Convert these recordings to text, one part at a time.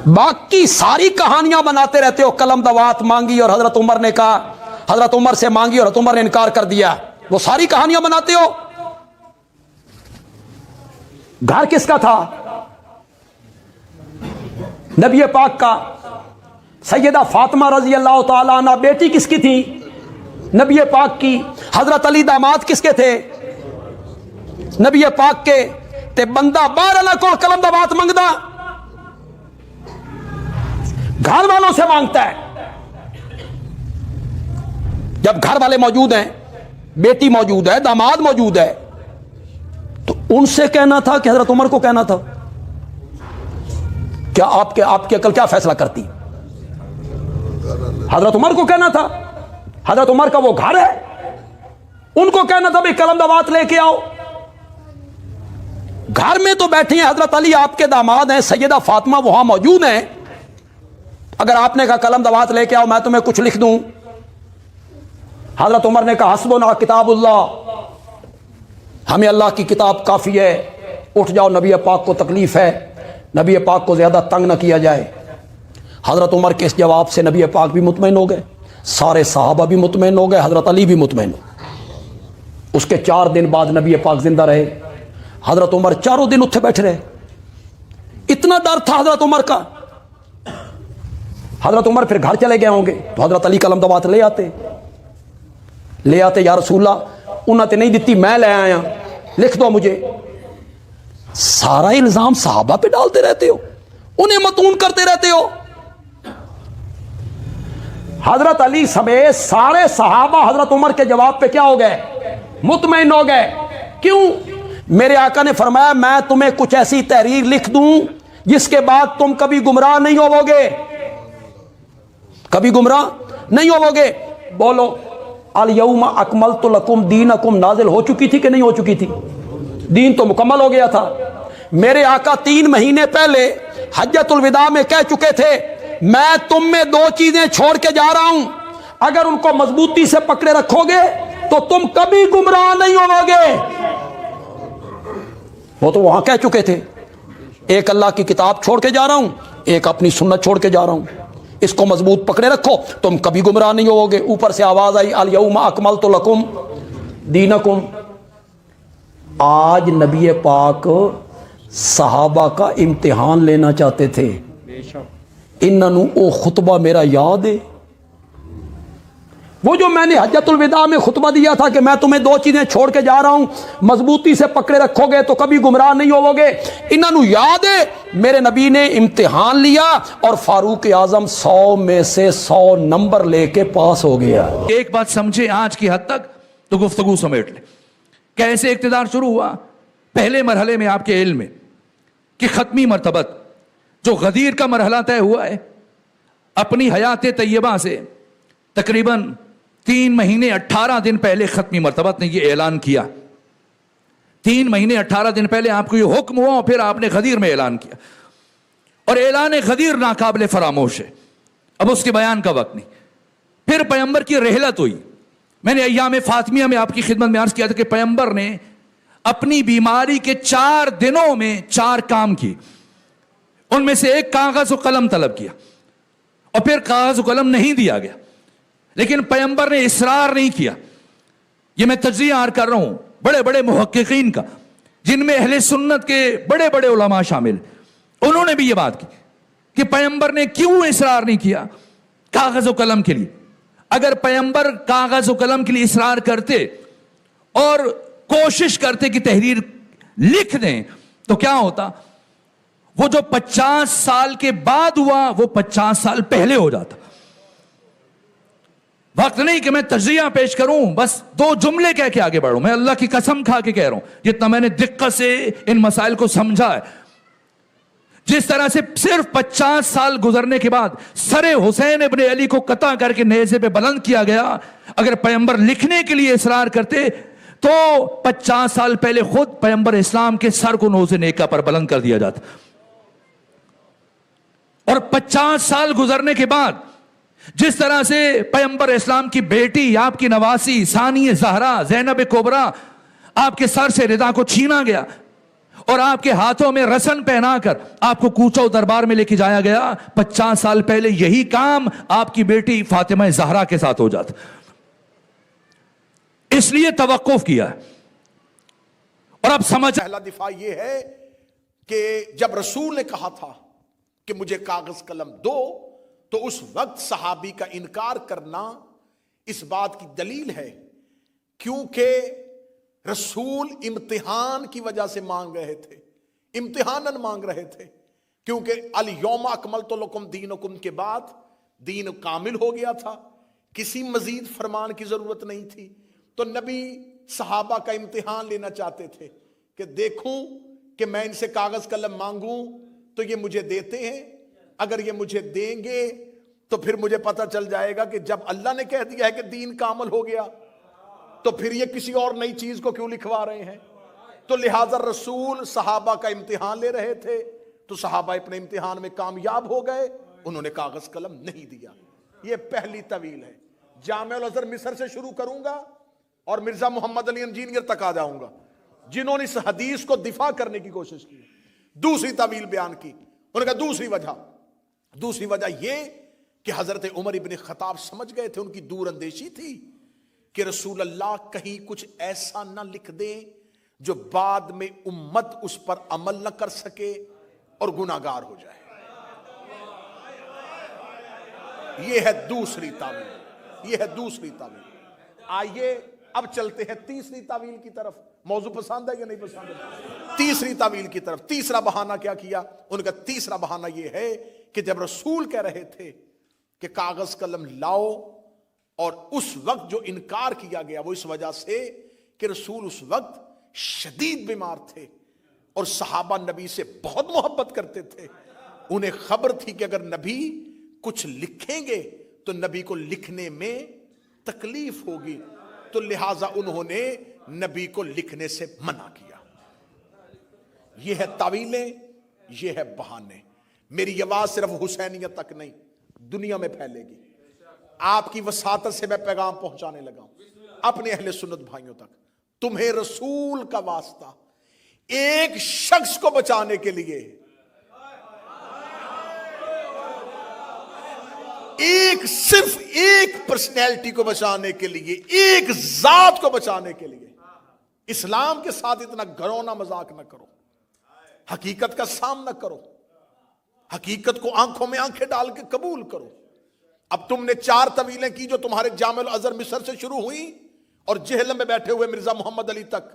باقی ساری کہانیاں بناتے رہتے ہو، قلم دوات مانگی اور حضرت عمر نے کہا، حضرت عمر سے مانگی اور حضرت عمر نے انکار کر دیا، وہ ساری کہانیاں بناتے ہو۔ گھر کس کا تھا؟ نبی پاک کا۔ سیدہ فاطمہ رضی اللہ تعالیٰ عنہ بیٹی کس کی تھی؟ نبی پاک کی۔ حضرت علی داماد کس کے تھے؟ نبی پاک کے۔ تے بندہ باہر نہ کو قلم دوات منگدا، گھر والوں سے مانگتا ہے۔ جب گھر والے موجود ہیں، بیٹی موجود ہے، داماد موجود ہے، تو ان سے کہنا تھا کہ حضرت عمر کو کہنا تھا؟ کیا آپ کی عقل کیا فیصلہ کرتی؟ حضرت عمر کو کہنا تھا؟ حضرت عمر کا وہ گھر ہے، ان کو کہنا تھا بھی قلم دوات لے کے آؤ۔ گھر میں تو بیٹھے ہیں حضرت علی، آپ کے داماد ہیں، سیدہ فاطمہ وہاں موجود ہیں، اگر آپ نے کہا قلم دوات لے کے آؤ میں تمہیں کچھ لکھ دوں، حضرت عمر نے کہا حسبنا کتاب اللہ، ہمیں اللہ کی کتاب کافی ہے، اٹھ جاؤ، نبی پاک کو تکلیف ہے، نبی پاک کو زیادہ تنگ نہ کیا جائے۔ حضرت عمر کے اس جواب سے نبی پاک بھی مطمئن ہو گئے، سارے صحابہ بھی مطمئن ہو گئے، حضرت علی بھی مطمئن ہو گئے۔ اس کے 4 دن بعد نبی پاک زندہ رہے، حضرت عمر چاروں دن اتھے بیٹھے رہے۔ اتنا ڈر تھا حضرت عمر کا۔ حضرت عمر پھر گھر چلے گئے ہوں گے تو حضرت علی قلم دوات لے آتے، یا رسول اللہ انہوں نے نہیں دیتی، میں لے آیا، لکھ دو مجھے۔ سارا الزام صحابہ پہ ڈالتے رہتے ہو، انہیں متون کرتے رہتے ہو۔ حضرت علی سمیت سارے صحابہ حضرت عمر کے جواب پہ کیا ہو گئے؟ مطمئن ہو گئے۔ کیوں؟ میرے آقا نے فرمایا میں تمہیں کچھ ایسی تحریر لکھ دوں جس کے بعد تم کبھی گمراہ نہیں ہوو گے، کبھی گمراہ نہیں ہوو گے۔ بولو، الیوم اکملت لکم دینکم نازل ہو چکی تھی کہ نہیں ہو چکی تھی؟ دین تو مکمل ہو گیا تھا۔ میرے آقا 3 مہینے پہلے حجۃ الوداع میں کہہ چکے تھے میں تم میں 2 چیزیں چھوڑ کے جا رہا ہوں، اگر ان کو مضبوطی سے پکڑے رکھو گے تو تم کبھی گمراہ نہیں ہوو گے۔ وہ تو وہاں کہہ چکے تھے، ایک اللہ کی کتاب چھوڑ کے جا رہا ہوں، ایک اپنی سنت چھوڑ کے جا رہا ہوں، اس کو مضبوط پکڑے رکھو تم کبھی گمراہ نہیں ہوو گے۔ اوپر سے آواز آئی الیوم اکملت لکم دینکم۔ آج نبی پاک صحابہ کا امتحان لینا چاہتے تھے۔ انہوں او خطبہ میرا یاد ہے، وہ جو میں نے حجۃ الوداع میں خطبہ دیا تھا کہ میں تمہیں 2 چیزیں چھوڑ کے جا رہا ہوں، مضبوطی سے پکڑے رکھو گے تو کبھی گمراہ نہیں ہوو گے۔ انہوں یاد ہے میرے نبی نے امتحان لیا اور فاروق اعظم 100 میں سے 100 نمبر لے کے پاس ہو گیا۔ ایک بات سمجھے آج کی حد تک تو گفتگو سمیٹ لیں۔ کیسے اقتدار شروع ہوا؟ پہلے مرحلے میں آپ کے علم میں کہ ختمی مرتبت جو غدیر کا مرحلہ طے ہوا ہے، اپنی حیات طیبہ سے تقریباً 3 مہینے 18 دن پہلے ختمی مرتبت نے یہ اعلان کیا۔ 3 مہینے 18 دن پہلے آپ کو یہ حکم ہوا اور پھر آپ نے غدیر میں اعلان کیا، اور اعلان غدیر ناقابل فراموش ہے، اب اس کے بیان کا وقت نہیں۔ پھر پیغمبر کی رحلت ہوئی۔ میں نے ایام فاطمیہ میں آپ کی خدمت میں عرض کیا تھا کہ پیغمبر نے اپنی بیماری کے 4 دنوں میں 4 کام کیے، ان میں سے ایک کاغذ و قلم طلب کیا، اور پھر کاغذ و قلم نہیں دیا گیا، لیکن پیغمبر نے اصرار نہیں کیا۔ یہ میں تجزیہ عرض کر رہا ہوں بڑے بڑے محققین کا، جن میں اہل سنت کے بڑے بڑے علماء شامل، انہوں نے بھی یہ بات کی کہ پیغمبر نے کیوں اصرار نہیں کیا کاغذ و قلم کے لیے۔ اگر پیغمبر کاغذ و قلم کے لیے اصرار کرتے اور کوشش کرتے کہ تحریر لکھ دیں تو کیا ہوتا؟ وہ جو 50 سال کے بعد ہوا وہ 50 سال پہلے ہو جاتا۔ وقت نہیں کہ میں تجزیہ پیش کروں، بس 2 جملے کہہ کے آگے بڑھوں۔ میں اللہ کی قسم کھا کے کہہ رہا ہوں، جتنا میں نے دقت سے ان مسائل کو سمجھا ہے، جس طرح سے صرف 50 سال گزرنے کے بعد سر حسین ابن علی کو قطع کر کے نیزے پہ بلند کیا گیا، اگر پیغمبر لکھنے کے لیے اصرار کرتے تو 50 سال پہلے خود پیغمبر اسلام کے سر کو نوز نیکا پر بلند کر دیا جاتا۔ اور 50 سال گزرنے کے بعد جس طرح سے پیغمبر اسلام کی بیٹی، آپ کی نواسی ثانی زہرا زینب کبریٰ، آپ کے سر سے ردا کو چھینا گیا، اور آپ کے ہاتھوں میں رسن پہنا کر آپ کو کوچو دربار میں لے کے جایا گیا، 50 سال پہلے یہی کام آپ کی بیٹی فاطمہ زہرا کے ساتھ ہو جاتا، اس لیے توقف کیا۔ اور اب سمجھ، پہلا دفاع یہ ہے کہ جب رسول نے کہا تھا کہ مجھے کاغذ قلم دو، تو اس وقت صحابی کا انکار کرنا اس بات کی دلیل ہے کیونکہ رسول امتحان کی وجہ سے مانگ رہے تھے، امتحاناً مانگ رہے تھے، کیونکہ الیوم اکملت لکم دینکم کے بعد دین کامل ہو گیا تھا، کسی مزید فرمان کی ضرورت نہیں تھی۔ تو نبی صحابہ کا امتحان لینا چاہتے تھے کہ دیکھوں کہ میں ان سے کاغذ قلم مانگوں تو یہ مجھے دیتے ہیں، اگر یہ مجھے دیں گے تو پھر مجھے پتہ چل جائے گا کہ جب اللہ نے کہہ دیا ہے کہ دین کامل ہو گیا تو پھر یہ کسی اور نئی چیز کو کیوں لکھوا رہے ہیں۔ تو لہٰذا رسول صحابہ کا امتحان لے رہے تھے، تو صحابہ اپنے امتحان میں کامیاب ہو گئے، انہوں نے کاغذ قلم نہیں دیا۔ یہ پہلی طویل ہے۔ جامع الازہر مصر سے شروع کروں گا اور مرزا محمد علی انجینئر تک آ جاؤں گا جنہوں نے اس حدیث کو دفاع کرنے کی کوشش کی۔ دوسری طویل بیان کی، انہوں نے کہا دوسری وجہ یہ کہ حضرت عمر ابن خطاب سمجھ گئے تھے، ان کی دور اندیشی تھی کہ رسول اللہ کہیں کچھ ایسا نہ لکھ دیں جو بعد میں امت اس پر عمل نہ کر سکے اور گناہگار ہو جائے۔ یہ ہے دوسری تعویل۔ آئیے اب چلتے ہیں تیسری تعویل کی طرف۔ موضوع پسند ہے یا نہیں پسند ہے؟ تیسری تعویل کی طرف۔ تیسرا بہانہ کیا کیا؟ ان کا تیسرا بہانہ یہ ہے کہ جب رسول کہہ رہے تھے کہ کاغذ قلم لاؤ، اور اس وقت جو انکار کیا گیا وہ اس وجہ سے کہ رسول اس وقت شدید بیمار تھے اور صحابہ نبی سے بہت محبت کرتے تھے، انہیں خبر تھی کہ اگر نبی کچھ لکھیں گے تو نبی کو لکھنے میں تکلیف ہوگی، تو لہٰذا انہوں نے نبی کو لکھنے سے منع کیا۔ یہ ہے تعویلیں، یہ ہے بہانے۔ میری آواز صرف حسینیت تک نہیں، دنیا میں پھیلے گی۔ آپ کی وساطت سے میں پیغام پہنچانے لگا ہوں اپنے اہل سنت بھائیوں تک۔ تمہیں رسول کا واسطہ ایک شخص کو بچانے کے لیے، صرف ایک پرسنالٹی کو بچانے کے لیے، ایک ذات کو بچانے کے لیے، اسلام کے ساتھ اتنا گھرونا مذاق نہ کرو، حقیقت کا سامنا کرو، حقیقت کو آنکھوں میں آنکھیں ڈال کے قبول کرو۔ اب تم نے 4 طویلیں کی جو تمہارے جامع الازہر مصر سے شروع ہوئی اور جہلم میں بیٹھے ہوئے مرزا محمد علی تک،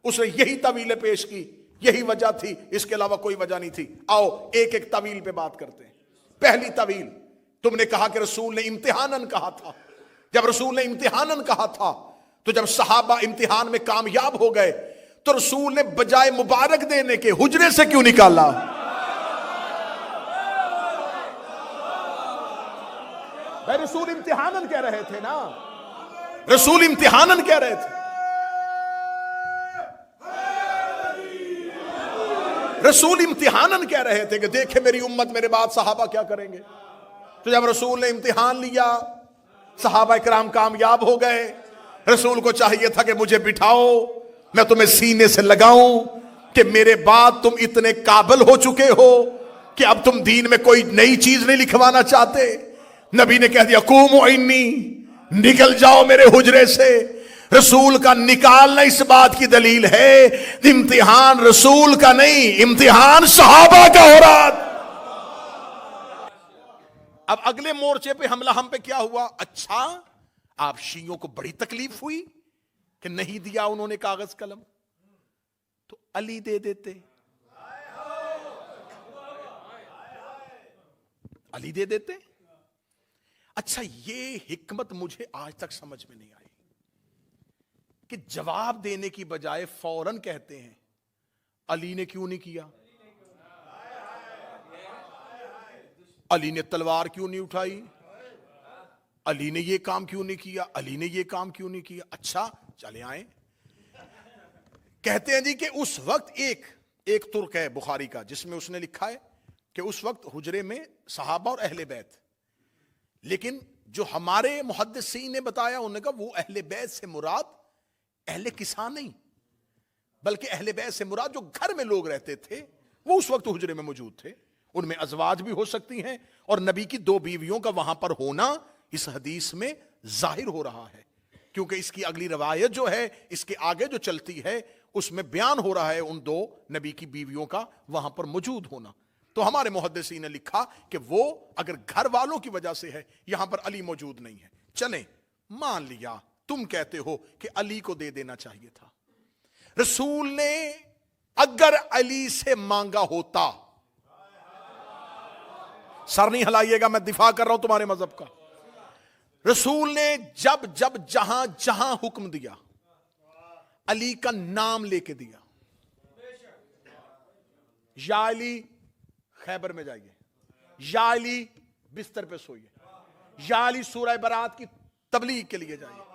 اس نے یہی طویلیں پیش کی، یہی وجہ تھی، اس کے علاوہ کوئی وجہ نہیں تھی۔ آؤ ایک ایک طویل پہ بات کرتے ہیں۔ پہلی طویل، تم نے کہا کہ رسول نے امتحاناً کہا تھا۔ جب رسول نے امتحاناً کہا تھا تو جب صحابہ امتحان میں کامیاب ہو گئے تو رسول نے بجائے مبارک دینے کے حجرے سے کیوں نکالا؟ رسول امتحاناً کہہ رہے تھے نا، رسول امتحاناً کہہ رہے تھے، رسول امتحاناً کہہ رہے تھے کہ دیکھیں میری امت میرے بعد صحابہ کیا کریں گے۔ تو جب رسول نے امتحان لیا، صحابہ کرام کامیاب ہو گئے، رسول کو چاہیے تھا کہ مجھے بٹھاؤ، میں تمہیں سینے سے لگاؤں کہ میرے بعد تم اتنے قابل ہو چکے ہو کہ اب تم دین میں کوئی نئی چیز نہیں لکھوانا چاہتے۔ نبی نے کہہ دیا قوموا عنی، نکل جاؤ میرے حجرے سے۔ رسول کا نکالنا اس بات کی دلیل ہے امتحان رسول کا نہیں، امتحان صحابہ کا ہو رہا۔ اب اگلے مورچے پہ حملہ ہم پہ کیا ہوا؟ اچھا آپ شیعوں کو بڑی تکلیف ہوئی کہ نہیں دیا انہوں نے کاغذ قلم، تو علی دے دیتے، علی دے دیتے۔ اچھا یہ حکمت مجھے آج تک سمجھ میں نہیں آئی کہ جواب دینے کی بجائے فوراً کہتے ہیں علی نے کیوں نہیں کیا، علی نے تلوار کیوں نہیں اٹھائی، علی نے یہ کام کیوں نہیں کیا، علی نے یہ کام کیوں نہیں کیا۔ اچھا چلے آئیں، کہتے ہیں جی کہ اس وقت ایک ترک ہے بخاری کا جس میں اس نے لکھا ہے کہ اس وقت حجرے میں صحابہ اور اہل بیت، لیکن جو ہمارے محدثین نے بتایا انہوں نے کہا وہ اہل بیت سے مراد اہل کساں نہیں، بلکہ اہل بیت سے مراد جو گھر میں لوگ رہتے تھے وہ اس وقت حجرے میں موجود تھے. ان میں ازواج بھی ہو سکتی ہیں, اور نبی کی 2 بیویوں کا وہاں پر ہونا اس حدیث میں ظاہر ہو رہا ہے, کیونکہ اس کی اگلی روایت جو ہے, اس کے آگے جو چلتی ہے, اس میں بیان ہو رہا ہے ان 2 نبی کی بیویوں کا وہاں پر موجود ہونا. تو ہمارے محدثین نے لکھا کہ وہ اگر گھر والوں کی وجہ سے ہے, یہاں پر علی موجود نہیں ہے. چلیں مان لیا تم کہتے ہو کہ علی کو دے دینا چاہیے تھا. رسول نے اگر علی سے مانگا ہوتا, سر نہیں ہلائیے گا, میں دفاع کر رہا ہوں تمہارے مذہب کا. رسول نے جب جہاں جہاں حکم دیا علی کا نام لے کے دیا. یا علی خیبر میں جائیے, یا علی بستر پہ سوئیے, یا علی سورہ برات کی تبلیغ کے لیے جائیے.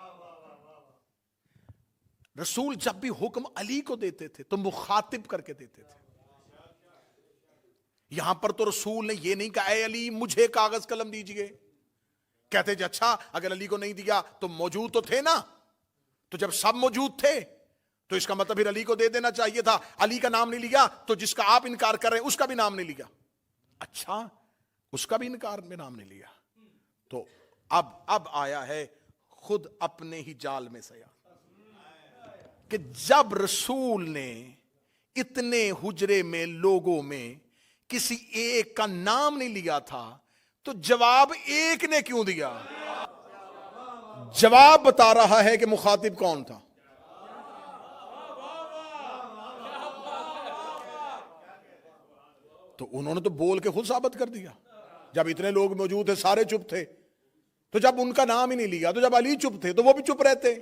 رسول جب بھی حکم علی کو دیتے تھے تو مخاطب کر کے دیتے تھے. یہاں پر تو رسول نے یہ نہیں کہا اے علی مجھے کاغذ قلم دیجئے. کہتے جی اچھا اگر علی کو نہیں دیا تو موجود تو تھے نا, تو جب سب موجود تھے تو اس کا مطلب پھر علی کو دے دینا چاہیے تھا. علی کا نام نہیں لیا تو جس کا آپ انکار کر رہے ہیں اس کا بھی نام نہیں لیا. اچھا اس کا بھی انکار میں نام نہیں لیا, تو اب آیا ہے خود اپنے ہی جال میں سیا کہ جب رسول نے اتنے حجرے میں لوگوں میں کسی ایک کا نام نہیں لیا تھا تو جواب ایک نے کیوں دیا؟ جواب بتا رہا ہے کہ مخاطب کون تھا. تو انہوں نے تو بول کے خود ثابت کر دیا. جب اتنے لوگ موجود تھے سارے چپ تھے, تو جب ان کا نام ہی نہیں لیا, تو جب علی چپ تھے تو وہ بھی چپ رہتے.